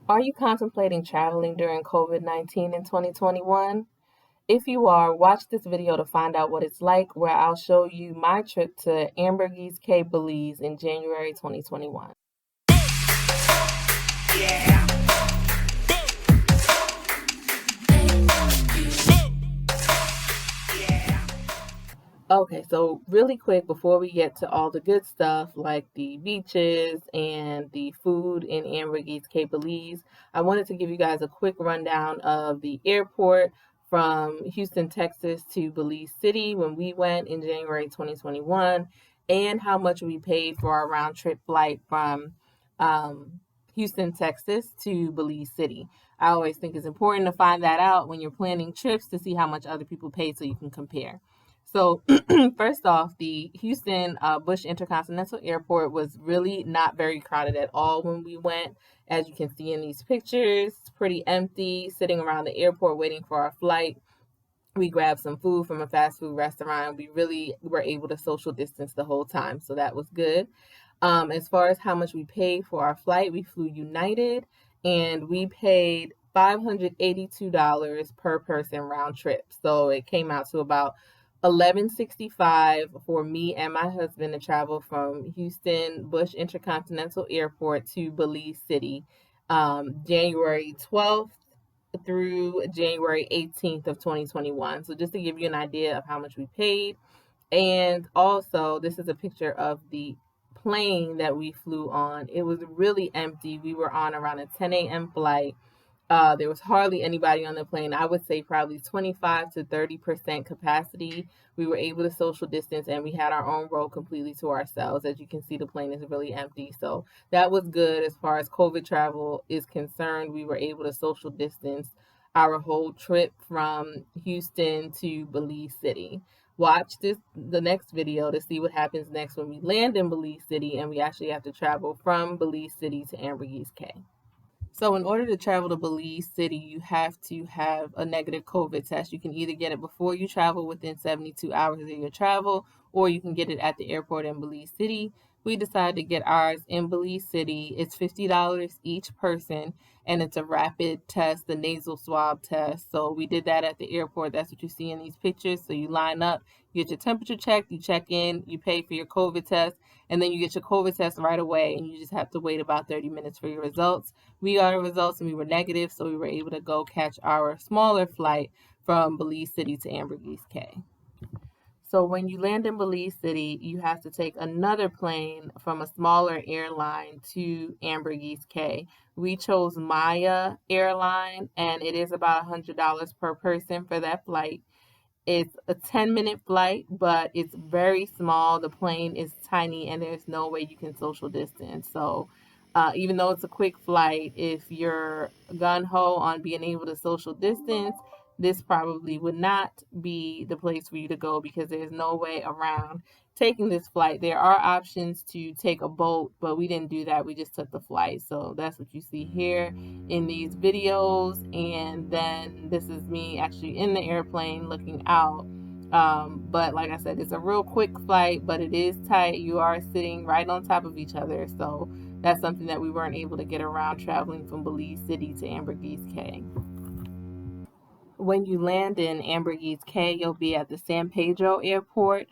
Are you contemplating traveling during COVID-19 in 2021? If you are, watch this video to find out what it's like, where I'll show you my trip to Ambergis Caye, Belize in January 2021. Okay, so really quick before we get to all the good stuff like the beaches and the food in Ambergris Caye, Belize, I wanted to give you guys a quick rundown of the airport from Houston, Texas to Belize City when we went in January 2021 and how much we paid for our round trip flight from Houston, Texas to Belize City. I always think it's important to find that out when you're planning trips to see how much other people paid so you can compare. So, first off, the Houston Bush Intercontinental Airport was really not very crowded at all when we went. As you can see in these pictures, it's pretty empty, sitting around the airport waiting for our flight. We grabbed some food from a fast food restaurant. We really were able to social distance the whole time, so that was good. As far as how much we paid for our flight, we flew United and we paid $582 per person round trip. So it came out to about 1165 for me and my husband to travel from Houston Bush Intercontinental Airport to Belize City, January 12th through January 18th of 2021. So just to give you an idea of how much we paid. And also, this is a picture of the plane that we flew on. It was really empty. We were on around a 10 a.m. flight. There was hardly anybody on the plane. I would say probably 25 to 30% capacity. We were able to social distance and we had our own row completely to ourselves. As you can see, the plane is really empty. So that was good as far as COVID travel is concerned. We were able to social distance our whole trip from Houston to Belize City. Watch the next video to see what happens next when we land in Belize City and we actually have to travel from Belize City to Ambergris Caye. So, in order to travel to Belize City, you have to have a negative COVID test. You can either get it before you travel within 72 hours of your travel, or you can get it at the airport in Belize City. We decided to get ours in Belize City. It's $50 each person, and it's a rapid test, the nasal swab test. So, we did that at the airport. That's what you see in these pictures. So, you line up, you get your temperature checked, you check in, you pay for your COVID test, and then you get your COVID test right away, and you just have to wait about 30 minutes for your results. We got our results and we were negative, so we were able to go catch our smaller flight from Belize City to Ambergris Caye. So when you land in Belize City, you have to take another plane from a smaller airline to Ambergris Caye. We chose Maya Airline, and it is about $100 per person for that flight. It's a 10-minute flight, but it's very small. The plane is tiny, and there's no way you can social distance. So, even though it's a quick flight, if you're gun ho on being able to social distance, this probably would not be the place for you to go because there's no way around taking this flight. There are options to take a boat, but we didn't do that. We just took the flight. So that's what you see here in these videos. And then this is me actually in the airplane looking out. But like I said, it's a real quick flight, but it is tight. You are sitting right on top of each other. So that's something that we weren't able to get around traveling from Belize City to Ambergris Caye. When you land in Ambergris Caye, you'll be at the San Pedro Airport.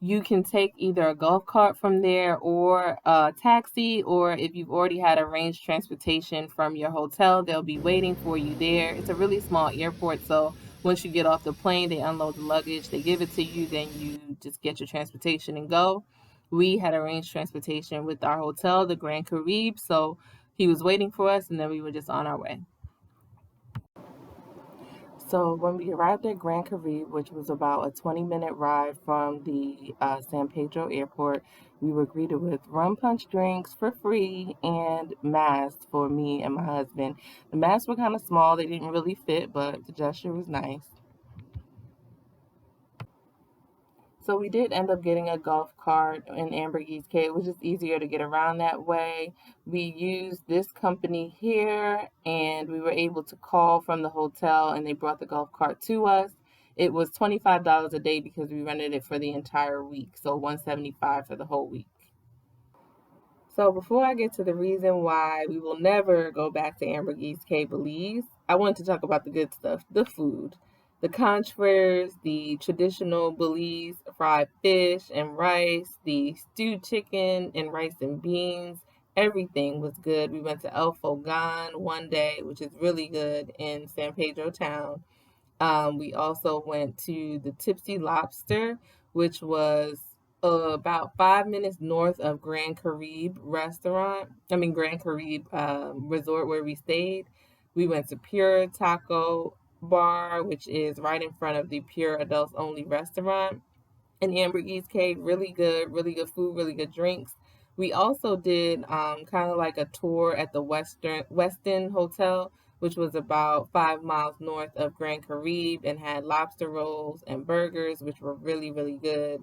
You can take either a golf cart from there or a taxi, or if you've already had arranged transportation from your hotel, they'll be waiting for you there. It's a really small airport, so once you get off the plane, they unload the luggage, they give it to you, then you just get your transportation and go. We had arranged transportation with our hotel, the Grand Caribe, so he was waiting for us, and then we were just on our way. So when we arrived at Grand Caribe, which was about a 20-minute ride from the San Pedro airport, we were greeted with rum punch drinks for free and masks for me and my husband. The masks were kind of small. They didn't really fit, but the gesture was nice. So we did end up getting a golf cart in Ambergris Caye. It was just easier to get around that way. We used this company here and we were able to call from the hotel and they brought the golf cart to us. It was $25 a day because we rented it for the entire week. So $175 for the whole week. So before I get to the reason why we will never go back to Ambergis Caye, Belize, I want to talk about the good stuff, the food. The conchs, the traditional Belize fried fish and rice, the stewed chicken and rice and beans, everything was good. We went to El Fogan one day, which is really good in San Pedro town. We also went to the Tipsy Lobster, which was about 5 minutes north of Grand Caribe Resort where we stayed. We went to Pure Taco Bar, which is right in front of the Pure Adults Only restaurant in Ambergris Caye. Really good food, really good drinks. We also did kind of like a tour at the Westin Hotel, which was about 5 miles north of Grand Caribe, and had lobster rolls and burgers, which were really good.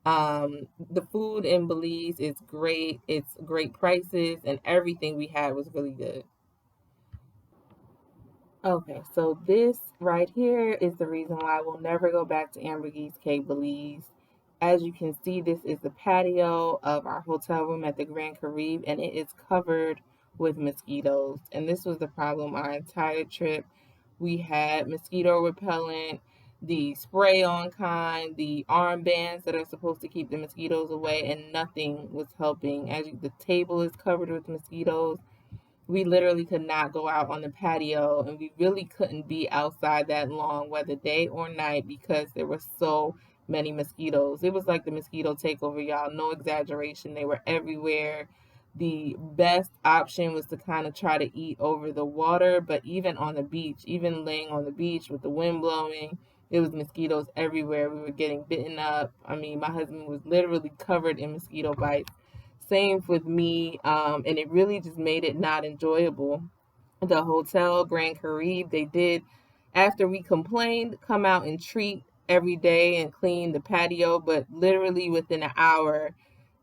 The food in Belize is great. It's great prices, and everything we had was really good. Okay, so this right here is the reason why I will never go back to Ambergris Caye, Belize. As you can see, this is the patio of our hotel room at the Grand Caribe, and it is covered with mosquitoes. And this was the problem our entire trip. We had mosquito repellent, the spray on kind, the armbands that are supposed to keep the mosquitoes away, and nothing was helping. The table is covered with mosquitoes, we literally could not go out on the patio, and we really couldn't be outside that long, whether day or night, because there were so many mosquitoes. It was like the mosquito takeover, y'all. No exaggeration. They were everywhere. The best option was to kind of try to eat over the water, but even on the beach, even laying on the beach with the wind blowing, it was mosquitoes everywhere. We were getting bitten up. I mean, my husband was literally covered in mosquito bites. Same with me, and it really just made it not enjoyable. The hotel, Grand Caribe, they did, after we complained, come out and treat every day and clean the patio, but literally within an hour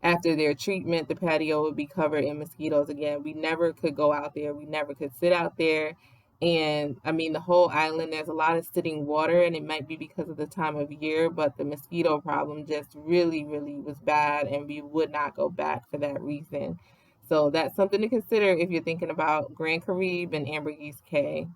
after their treatment, the patio would be covered in mosquitoes again. We never could go out there. We never could sit out there. And I mean, the whole island, there's a lot of sitting water, and it might be because of the time of year, but the mosquito problem just really was bad, and we would not go back for that reason. So that's something to consider if you're thinking about Grand Caribe and Ambergris Caye.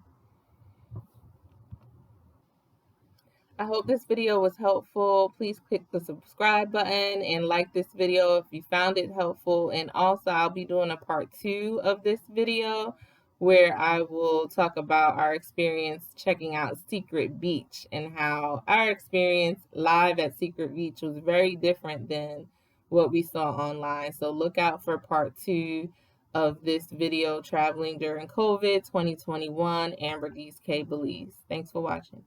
I hope this video was helpful. Please click the subscribe button and like this video if you found it helpful. And also, I'll be doing a part 2 of this video where I will talk about our experience checking out Secret Beach and how our experience live at Secret Beach was very different than what we saw online. So look out for part 2 of this video, traveling during COVID 2021, Ambergris Caye, Belize. Thanks for watching.